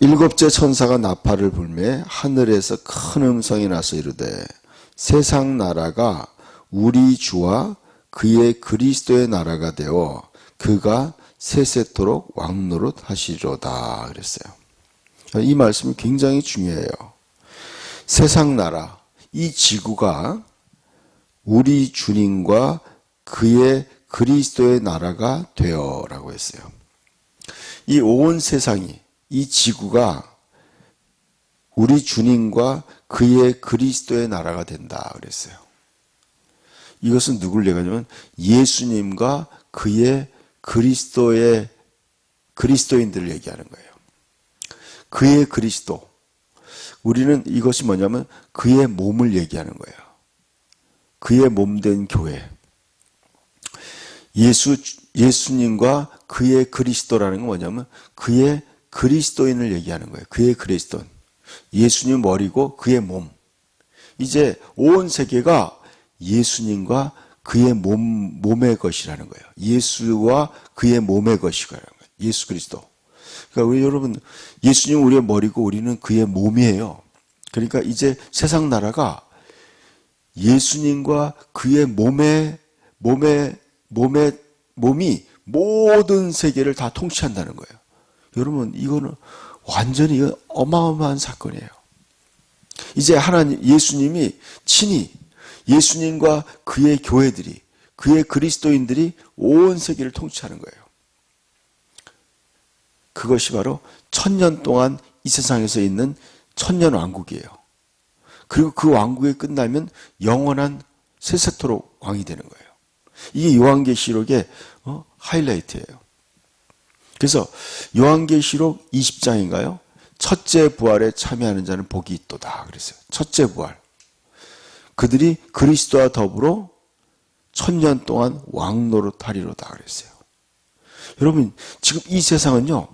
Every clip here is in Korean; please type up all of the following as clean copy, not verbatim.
일곱째 천사가 나팔을 불매 하늘에서 큰 음성이 나서 이르되 세상 나라가 우리 주와 그의 그리스도의 나라가 되어 그가 세세토록 왕노릇 하시리로다 그랬어요. 이 말씀이 굉장히 중요해요. 세상 나라, 이 지구가 우리 주님과 그의 그리스도의 나라가 되어 라고 했어요. 이 온 세상이, 이 지구가 우리 주님과 그의 그리스도의 나라가 된다 그랬어요. 이것은 누굴 얘기하냐면 예수님과 그의 그리스도인들을 얘기하는 거예요. 그의 그리스도. 우리는 이것이 뭐냐면 그의 몸을 얘기하는 거예요. 그의 몸된 교회. 예수님과 그의 그리스도라는 건 뭐냐면 그의 그리스도인을 얘기하는 거예요. 그의 그리스도인. 예수님 머리고 그의 몸. 이제 온 세계가 예수님과 그의 몸의 것이라는 거예요. 예수와 그의 몸의 것이라는 거예요. 예수 그리스도. 그러니까 우리 여러분, 예수님 우리의 머리고 우리는 그의 몸이에요. 그러니까 이제 세상 나라가 예수님과 그의 몸이 모든 세계를 다 통치한다는 거예요. 여러분, 이거는 완전히 어마어마한 사건이에요. 이제 예수님이 친히 예수님과 그의 교회들이, 그의 그리스도인들이 온 세계를 통치하는 거예요. 그것이 바로 1000년 동안 이 세상에서 있는 천년왕국이에요. 그리고 그 왕국이 끝나면 영원한 세세토록 왕이 되는 거예요. 이게 요한계시록의 하이라이트예요. 그래서 요한계시록 20장인가요? 첫째 부활에 참여하는 자는 복이 있도다 그랬어요. 첫째 부활. 그들이 그리스도와 더불어 1000년 동안 왕노릇하리로다 그랬어요. 여러분, 지금 이 세상은요,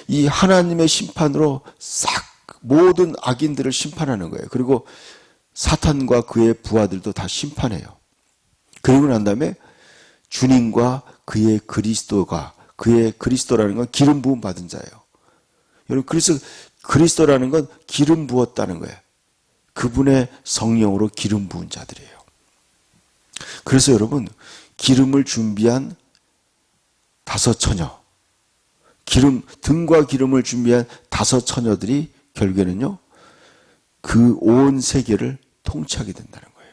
이 하나님의 심판으로 싹 모든 악인들을 심판하는 거예요. 그리고 사탄과 그의 부하들도 다 심판해요. 그리고 난 다음에 주님과 그의 그리스도라는 건 기름 부음 받은 자예요. 여러분, 그래서 그리스도라는 건 기름 부었다는 거예요. 그분의 성령으로 기름 부은 자들이에요. 그래서 여러분, 기름을 준비한 5 처녀, 등과 기름을 준비한 5 처녀들이 결국에는요, 그 온 세계를 통치하게 된다는 거예요.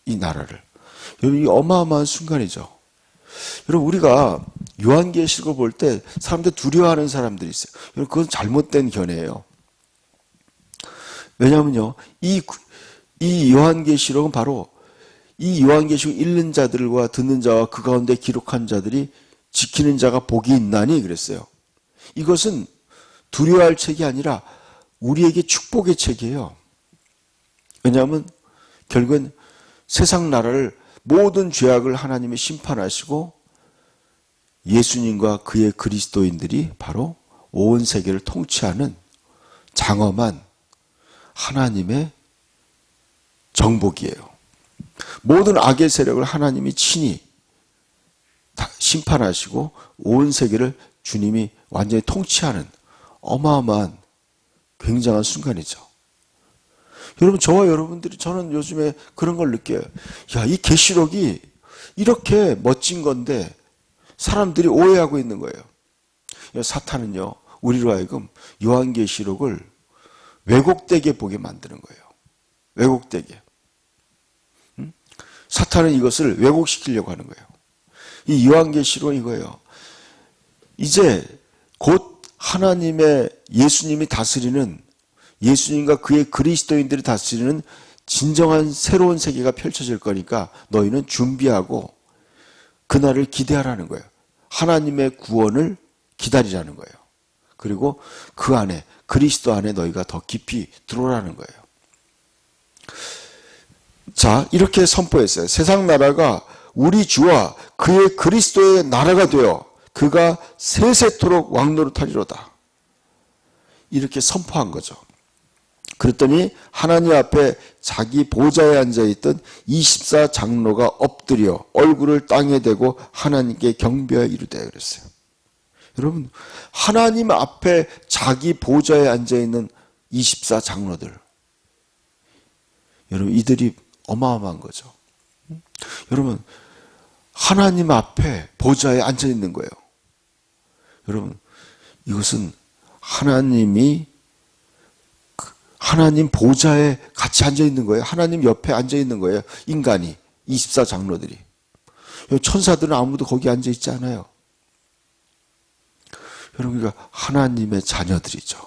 이 나라를. 여러분, 이 어마어마한 순간이죠. 여러분, 우리가 요한계시록을 볼 때 사람들 두려워하는 사람들이 있어요. 여러분, 그건 잘못된 견해예요. 왜냐하면요, 이 요한계시록은 바로 이 요한계시록 읽는 자들과 듣는 자와 그 가운데 기록한 자들이 지키는 자가 복이 있나니 그랬어요. 이것은 두려워할 책이 아니라 우리에게 축복의 책이에요. 왜냐하면 결국은 세상 나라를 모든 죄악을 하나님이 심판하시고 예수님과 그의 그리스도인들이 바로 온 세계를 통치하는 장엄한 하나님의 정복이에요. 모든 악의 세력을 하나님이 친히 다 심판하시고 온 세계를 주님이 완전히 통치하는 어마어마한 굉장한 순간이죠. 여러분, 저와 여러분들이, 저는 요즘에 그런 걸 느껴요. 야, 이 계시록이 이렇게 멋진 건데 사람들이 오해하고 있는 거예요. 사탄은요, 우리로 하여금 요한계시록을 왜곡되게 보게 만드는 거예요. 왜곡되게. 사탄은 이것을 왜곡시키려고 하는 거예요. 이 요한계시록 이거예요. 이제 곧 하나님의 예수님이 다스리는, 예수님과 그의 그리스도인들이 다스리는 진정한 새로운 세계가 펼쳐질 거니까 너희는 준비하고 그날을 기대하라는 거예요. 하나님의 구원을 기다리라는 거예요. 그리고 그 안에, 그리스도 안에 너희가 더 깊이 들어오라는 거예요. 자, 이렇게 선포했어요. 세상 나라가 우리 주와 그의 그리스도의 나라가 되어 그가 세세토록 왕노릇하리로다. 이렇게 선포한 거죠. 그랬더니 하나님 앞에 자기 보좌에 앉아있던 24 장로가 엎드려 얼굴을 땅에 대고 하나님께 경배하여 이르되 그랬어요. 여러분, 하나님 앞에 자기 보좌에 앉아있는 24 장로들. 여러분, 이들이 어마어마한 거죠. 여러분, 하나님 앞에 보좌에 앉아있는 거예요. 여러분, 이것은 하나님 보좌에 같이 앉아있는 거예요. 하나님 옆에 앉아있는 거예요. 인간이, 24 장로들이. 천사들은 아무도 거기 앉아있지 않아요. 여러분, 그러니까 하나님의 자녀들이죠.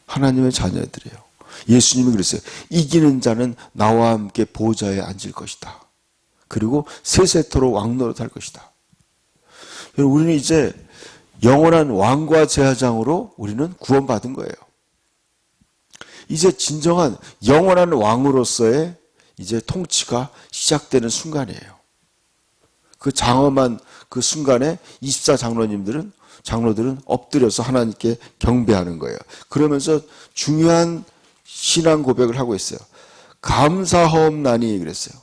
하나님의 자녀들이에요. 예수님이 그랬어요. 이기는 자는 나와 함께 보좌에 앉을 것이다. 그리고 세세토록 왕노릇할 것이다. 여러분, 우리는 이제 영원한 왕과 제사장으로 우리는 구원받은 거예요. 이제 진정한 영원한 왕으로서의 이제 통치가 시작되는 순간이에요. 그 장엄한 그 순간에 24 장로들은 엎드려서 하나님께 경배하는 거예요. 그러면서 중요한 신앙 고백을 하고 있어요. 감사하옵나니 그랬어요.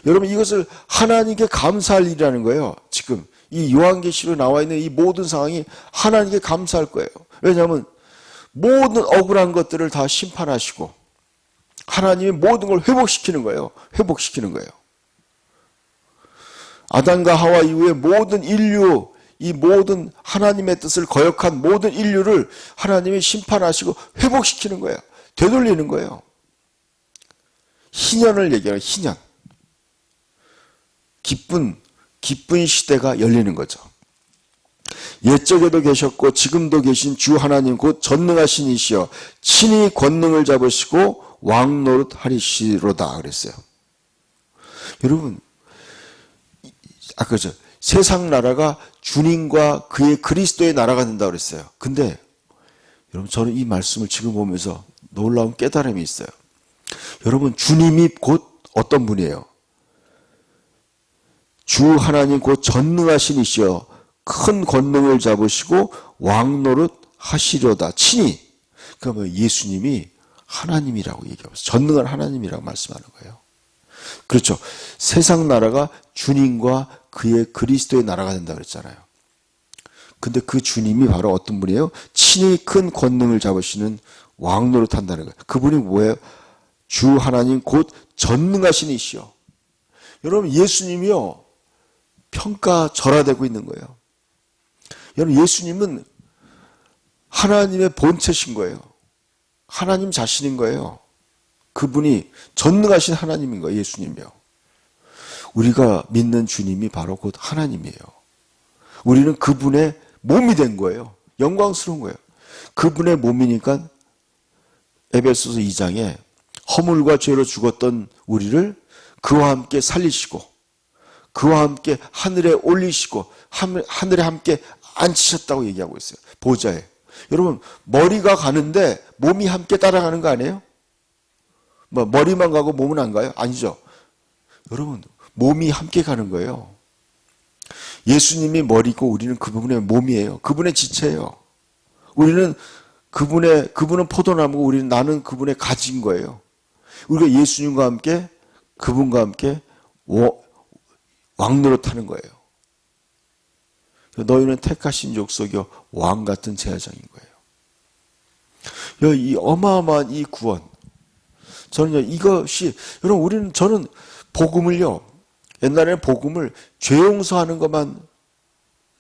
여러분, 이것을 하나님께 감사할 일이라는 거예요. 지금 이 요한계시로 나와 있는 이 모든 상황이 하나님께 감사할 거예요. 왜냐하면 모든 억울한 것들을 다 심판하시고 하나님이 모든 걸 회복시키는 거예요. 회복시키는 거예요. 아담과 하와 이후에 모든 인류, 이 모든 하나님의 뜻을 거역한 모든 인류를 하나님이 심판하시고 회복시키는 거예요. 되돌리는 거예요. 희년을 얘기해요. 희년. 기쁜 시대가 열리는 거죠. 옛적에도 계셨고 지금도 계신 주 하나님 곧 전능하신 이시여 친히 권능을 잡으시고 왕노릇 하리시로다 그랬어요. 여러분, 아까 세상 나라가 주님과 그의 그리스도의 나라가 된다고 그랬어요. 근데 여러분, 저는 이 말씀을 지금 보면서 놀라운 깨달음이 있어요. 여러분, 주님이 곧 어떤 분이에요? 주 하나님 곧 전능하신 이시여 큰 권능을 잡으시고 왕노릇 하시려다 친히. 그러면 예수님이 하나님이라고 얘기하면서 전능한 하나님이라고 말씀하는 거예요. 그렇죠. 세상 나라가 주님과 그의 그리스도의 나라가 된다 그랬잖아요. 근데 그 주님이 바로 어떤 분이에요? 친히 큰 권능을 잡으시는 왕노릇 한다는 거예요. 그분이 뭐예요? 주 하나님 곧 전능하신 이시여. 여러분, 예수님이요 평가절하되고 있는 거예요. 여러분, 예수님은 하나님의 본체신 거예요. 하나님 자신인 거예요. 그분이 전능하신 하나님인 거예요. 예수님이요. 우리가 믿는 주님이 바로 곧 하나님이에요. 우리는 그분의 몸이 된 거예요. 영광스러운 거예요. 그분의 몸이니까 에베소서 2장에 허물과 죄로 죽었던 우리를 그와 함께 살리시고 그와 함께 하늘에 올리시고 하늘에 함께 앉히셨다고 얘기하고 있어요. 보좌에. 여러분, 머리가 가는데 몸이 함께 따라가는 거 아니에요? 머리만 가고 몸은 안 가요? 아니죠. 여러분, 몸이 함께 가는 거예요. 예수님이 머리고 우리는 그분의 몸이에요. 그분의 지체예요. 우리는 그분은 포도나무고 나는 그분의 가지인 거예요. 우리가 예수님과 함께 그분과 함께 왕노릇하는 거예요. 너희는 택하신 족속이요 왕 같은 제사장인 거예요. 이 어마어마한 이 구원. 저는요, 이것이, 여러분, 저는 복음을요, 옛날에는 복음을 죄 용서하는 것만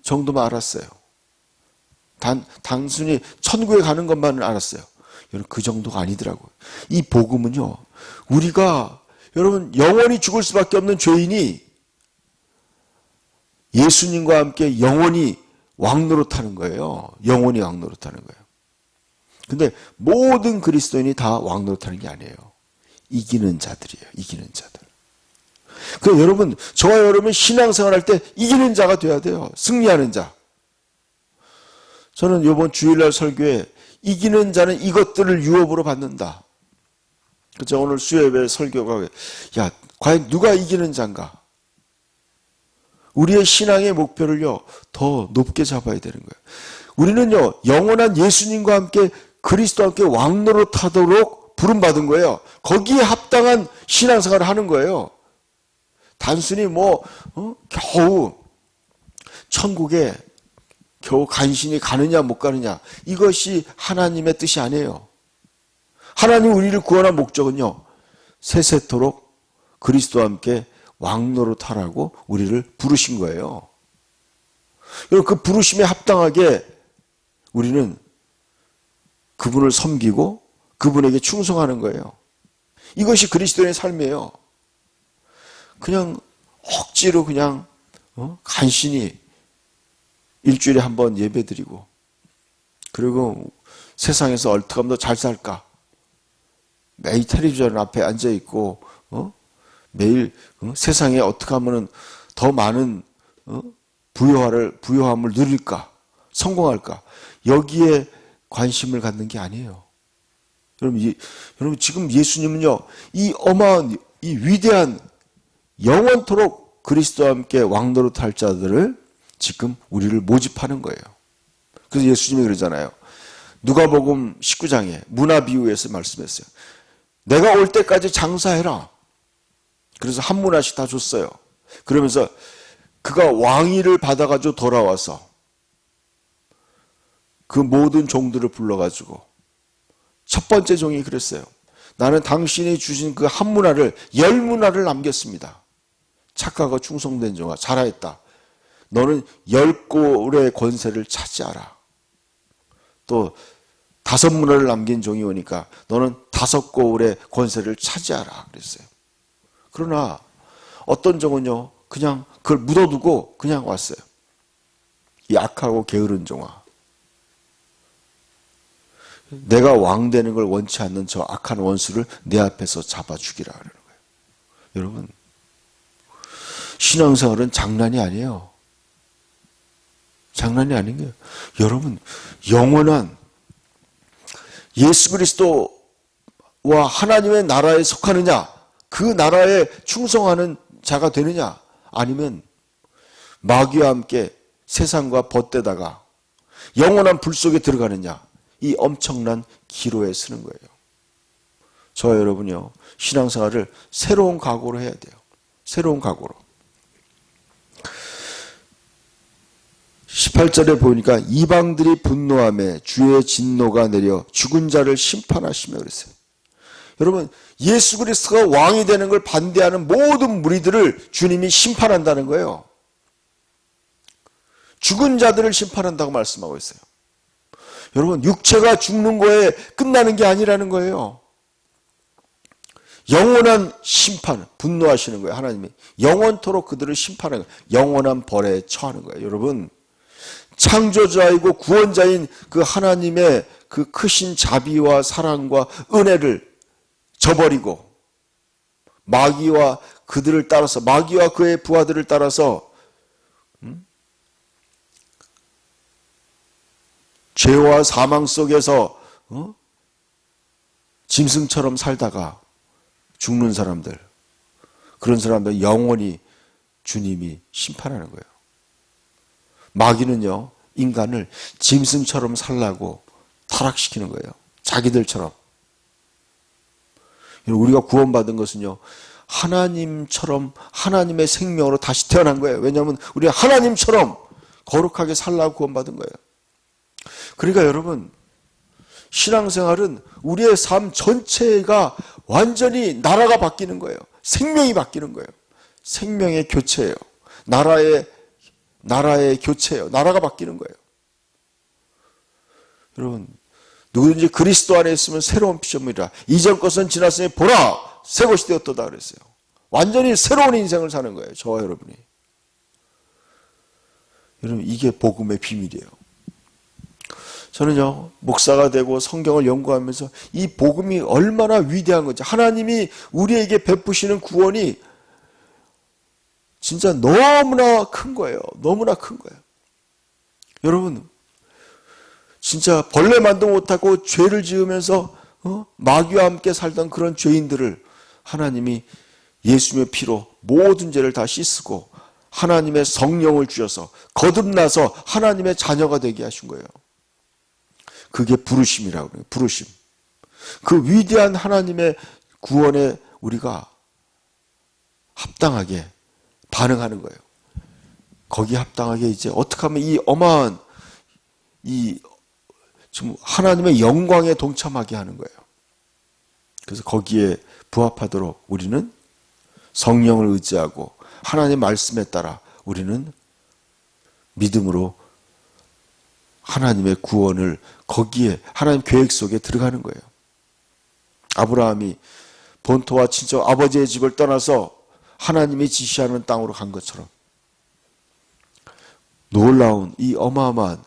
정도만 알았어요. 단순히 천국에 가는 것만은 알았어요. 여러분, 그 정도가 아니더라고요. 이 복음은요, 우리가, 여러분, 영원히 죽을 수밖에 없는 죄인이 예수님과 함께 영원히 왕노릇하는 거예요. 영원히 왕노릇하는 거예요. 근데 모든 그리스도인이 다 왕노릇하는 게 아니에요. 이기는 자들이에요. 이기는 자들. 그래서 여러분, 저와 여러분 신앙생활할 때 이기는 자가 돼야 돼요. 승리하는 자. 저는 이번 주일날 설교에 이기는 자는 이것들을 유업으로 받는다. 그렇죠? 오늘 수요예배 설교가 과연 누가 이기는 자인가? 우리의 신앙의 목표를요 더 높게 잡아야 되는 거예요. 우리는요 영원한 예수님과 함께 그리스도와 함께 왕노릇하도록 부름받은 거예요. 거기에 합당한 신앙생활을 하는 거예요. 단순히 겨우 천국에 겨우 간신히 가느냐 못 가느냐, 이것이 하나님의 뜻이 아니에요. 하나님 우리를 구원한 목적은요, 세세토록 그리스도와 함께 왕노릇하라고 우리를 부르신 거예요. 그 부르심에 합당하게 우리는 그분을 섬기고 그분에게 충성하는 거예요. 이것이 그리스도인의 삶이에요. 그냥 억지로 그냥 간신히 일주일에 한 번 예배드리고, 그리고 세상에서 어떻게 하면 더 잘 살까, 매일 텔레비전 앞에 앉아 있고 매일 세상에 어떻게 하면 더 많은 부요함을 누릴까, 성공할까, 여기에 관심을 갖는 게 아니에요. 여러분 지금 예수님은요, 이 어마한, 이 위대한, 영원토록 그리스도와 함께 왕노릇할 자들을 지금 우리를 모집하는 거예요. 그래서 예수님이 그러잖아요. 누가복음 19장에 문화 비유에서 말씀했어요. 내가 올 때까지 장사해라. 그래서 한 문화씩 다 줬어요. 그러면서 그가 왕위를 받아가지고 돌아와서 그 모든 종들을 불러가지고 첫 번째 종이 그랬어요. 나는 당신이 주신 그 한 문화를 10문화를 남겼습니다. 착하고 충성된 종아, 잘하였다. 너는 10골의 권세를 차지하라. 또 5문화를 남긴 종이 오니까 너는 5골의 권세를 차지하라 그랬어요. 그러나 어떤 종은요, 그냥 그걸 묻어두고 그냥 왔어요. 이 악하고 게으른 종아, 내가 왕 되는 걸 원치 않는 저 악한 원수를 내 앞에서 잡아 죽이라 그러는 거예요. 여러분, 신앙생활은 장난이 아니에요. 장난이 아닌 거예요. 여러분, 영원한 예수 그리스도와 하나님의 나라에 속하느냐, 그 나라에 충성하는 자가 되느냐, 아니면 마귀와 함께 세상과 벗대다가 영원한 불 속에 들어가느냐, 이 엄청난 기로에 서는 거예요. 저와 여러분이요, 신앙생활을 새로운 각오로 해야 돼요. 새로운 각오로. 18절에 보니까 이방들이 분노하며 주의 진노가 내려 죽은 자를 심판하시며 그랬어요. 여러분, 예수 그리스도가 왕이 되는 걸 반대하는 모든 무리들을 주님이 심판한다는 거예요. 죽은 자들을 심판한다고 말씀하고 있어요. 여러분, 육체가 죽는 거에 끝나는 게 아니라는 거예요. 영원한 심판, 분노하시는 거예요. 하나님이 영원토록 그들을 심판하는 거예요. 영원한 벌에 처하는 거예요. 여러분, 창조자이고 구원자인 그 하나님의 그 크신 자비와 사랑과 은혜를 저버리고 마귀와 그들을 따라서, 마귀와 그의 부하들을 따라서 죄와 사망 속에서 짐승처럼 살다가 죽는 사람들, 그런 사람들 영원히 주님이 심판하는 거예요. 마귀는요, 인간을 짐승처럼 살라고 타락시키는 거예요. 자기들처럼. 우리가 구원받은 것은요, 하나님처럼, 하나님의 생명으로 다시 태어난 거예요. 왜냐하면 우리가 하나님처럼 거룩하게 살라고 구원받은 거예요. 그러니까 여러분, 신앙생활은 우리의 삶 전체가 완전히 나라가 바뀌는 거예요. 생명이 바뀌는 거예요. 생명의 교체예요. 나라의 교체예요. 나라가 바뀌는 거예요. 여러분, 누구든지 그리스도 안에 있으면 새로운 피조물이라. 이전 것은 지났으니 보라, 새 것이 되었도다 그랬어요. 완전히 새로운 인생을 사는 거예요. 저와 여러분이. 여러분, 이게 복음의 비밀이에요. 저는요, 목사가 되고 성경을 연구하면서 이 복음이 얼마나 위대한 건지, 하나님이 우리에게 베푸시는 구원이 진짜 너무나 큰 거예요. 너무나 큰 거예요. 여러분, 진짜 벌레만도 못하고 죄를 지으면서 마귀와 함께 살던 그런 죄인들을 하나님이 예수님의 피로 모든 죄를 다 씻고 하나님의 성령을 주셔서 거듭나서 하나님의 자녀가 되게 하신 거예요. 그게 부르심이라고 그래요. 부르심. 그 위대한 하나님의 구원에 우리가 합당하게 반응하는 거예요. 거기에 합당하게 이제 어떻게 하면 이 어마한 지금 하나님의 영광에 동참하게 하는 거예요. 그래서 거기에 부합하도록 우리는 성령을 의지하고 하나님의 말씀에 따라 우리는 믿음으로 하나님의 구원을 거기에 하나님 계획 속에 들어가는 거예요. 아브라함이 본토와 친척 아버지의 집을 떠나서 하나님이 지시하는 땅으로 간 것처럼 놀라운 이 어마어마한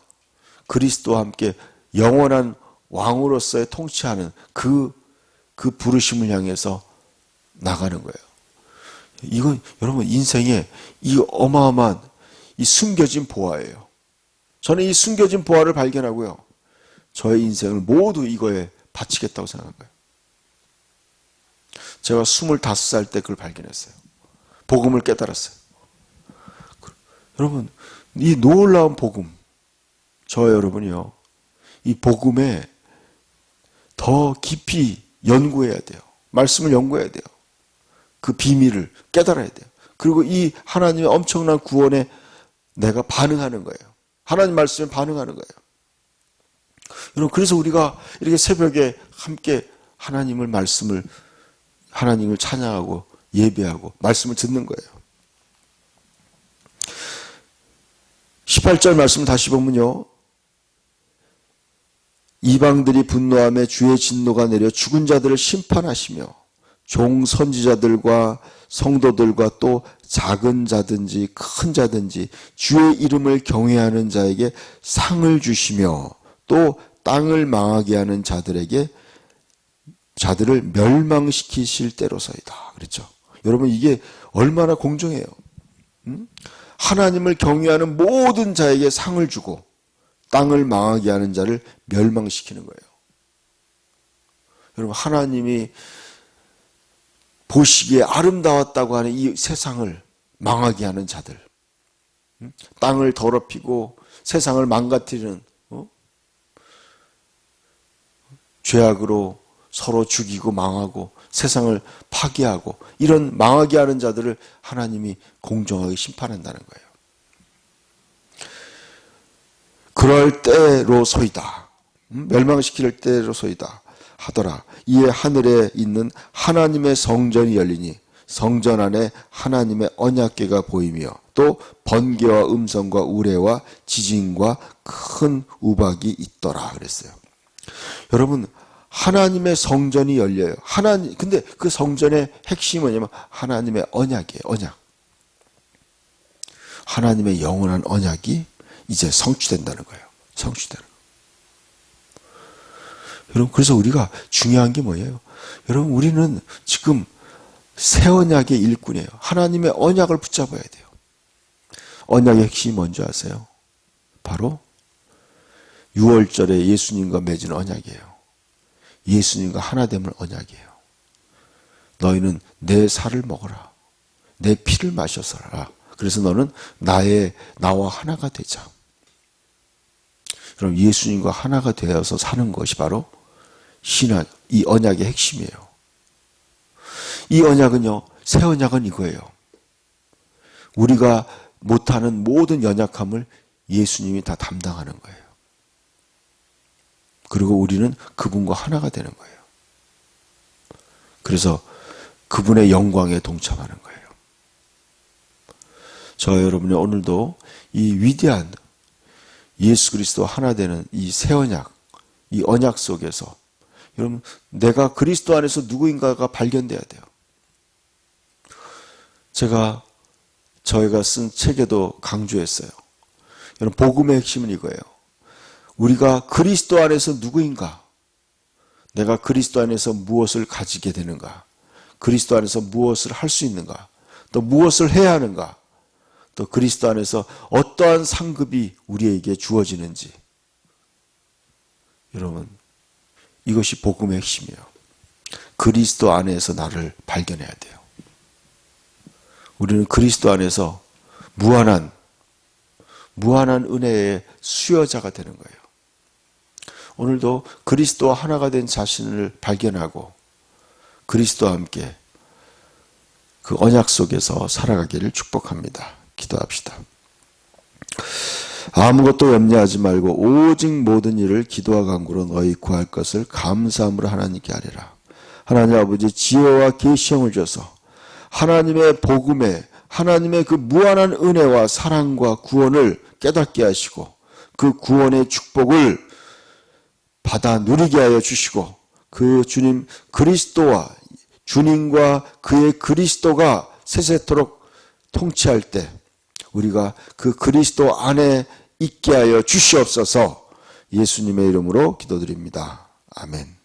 그리스도와 함께 영원한 왕으로서의 통치하는 그 부르심을 향해서 나가는 거예요. 이건 여러분 인생의 이 어마어마한 이 숨겨진 보화예요. 저는 이 숨겨진 보화를 발견하고요. 저의 인생을 모두 이거에 바치겠다고 생각한 거예요. 제가 25살 때 그걸 발견했어요. 복음을 깨달았어요. 여러분, 이 놀라운 복음, 저 여러분이요. 이 복음에 더 깊이 연구해야 돼요. 말씀을 연구해야 돼요. 그 비밀을 깨달아야 돼요. 그리고 이 하나님의 엄청난 구원에 내가 반응하는 거예요. 하나님 말씀에 반응하는 거예요. 여러분, 그래서 우리가 이렇게 새벽에 함께 하나님을 찬양하고 예배하고 말씀을 듣는 거예요. 18절 말씀 다시 보면요. 이방들이 분노하며 주의 진노가 내려 죽은 자들을 심판하시며 종 선지자들과 성도들과 또 작은 자든지 큰 자든지 주의 이름을 경외하는 자에게 상을 주시며 또 땅을 망하게 하는 자들을 멸망시키실 때로서이다. 그렇죠? 여러분, 이게 얼마나 공정해요. 하나님을 경외하는 모든 자에게 상을 주고 땅을 망하게 하는 자를 멸망시키는 거예요. 여러분, 하나님이 보시기에 아름다웠다고 하는 이 세상을 망하게 하는 자들, 땅을 더럽히고 세상을 망가뜨리는 죄악으로 서로 죽이고 망하고 세상을 파괴하고 이런 망하게 하는 자들을 하나님이 공정하게 심판한다는 거예요. 그럴 때로소이다. 멸망시킬 때로소이다 하더라. 이에 하늘에 있는 하나님의 성전이 열리니 성전 안에 하나님의 언약궤가 보이며 또 번개와 음성과 우레와 지진과 큰 우박이 있더라 그랬어요. 여러분, 하나님의 성전이 열려요. 근데 그 성전의 핵심이 뭐냐면 하나님의 언약이에요. 언약. 하나님의 영원한 언약이 이제 성취된다는 거예요. 성취되는 거예요. 여러분, 그래서 우리가 중요한 게 뭐예요? 여러분, 우리는 지금 새 언약의 일꾼이에요. 하나님의 언약을 붙잡아야 돼요. 언약의 핵심이 뭔지 아세요? 바로 6월절에 예수님과 맺은 언약이에요. 예수님과 하나됨을 언약이에요. 너희는 내 살을 먹어라. 내 피를 마셔서라. 그래서 너는 나와 하나가 되자. 그럼 예수님과 하나가 되어서 사는 것이 바로 신앙, 이 언약의 핵심이에요. 이 언약은요, 새 언약은 이거예요. 우리가 못하는 모든 연약함을 예수님이 다 담당하는 거예요. 그리고 우리는 그분과 하나가 되는 거예요. 그래서 그분의 영광에 동참하는 거예요. 저 여러분이 오늘도 이 위대한 예수 그리스도 하나 되는 이 새 언약, 이 언약 속에서 여러분, 내가 그리스도 안에서 누구인가가 발견돼야 돼요. 저희가 쓴 책에도 강조했어요. 여러분, 복음의 핵심은 이거예요. 우리가 그리스도 안에서 누구인가? 내가 그리스도 안에서 무엇을 가지게 되는가? 그리스도 안에서 무엇을 할 수 있는가? 또 무엇을 해야 하는가? 또 그리스도 안에서 어떠한 상급이 우리에게 주어지는지. 여러분, 이것이 복음의 핵심이에요. 그리스도 안에서 나를 발견해야 돼요. 우리는 그리스도 안에서 무한한 은혜의 수여자가 되는 거예요. 오늘도 그리스도와 하나가 된 자신을 발견하고 그리스도와 함께 그 언약 속에서 살아가기를 축복합니다. 기도합시다. 아무것도 염려하지 말고 오직 모든 일을 기도와 간구로 너희 구할 것을 감사함으로 하나님께 아뢰라. 하나님 아버지 지혜와 계시형을 줘서 하나님의 복음에 하나님의 그 무한한 은혜와 사랑과 구원을 깨닫게 하시고 그 구원의 축복을 받아 누리게 하여 주시고 그 주님 그리스도와 주님과 그의 그리스도가 세세토록 통치할 때 우리가 그 그리스도 안에 있게 하여 주시옵소서. 예수님의 이름으로 기도드립니다. 아멘.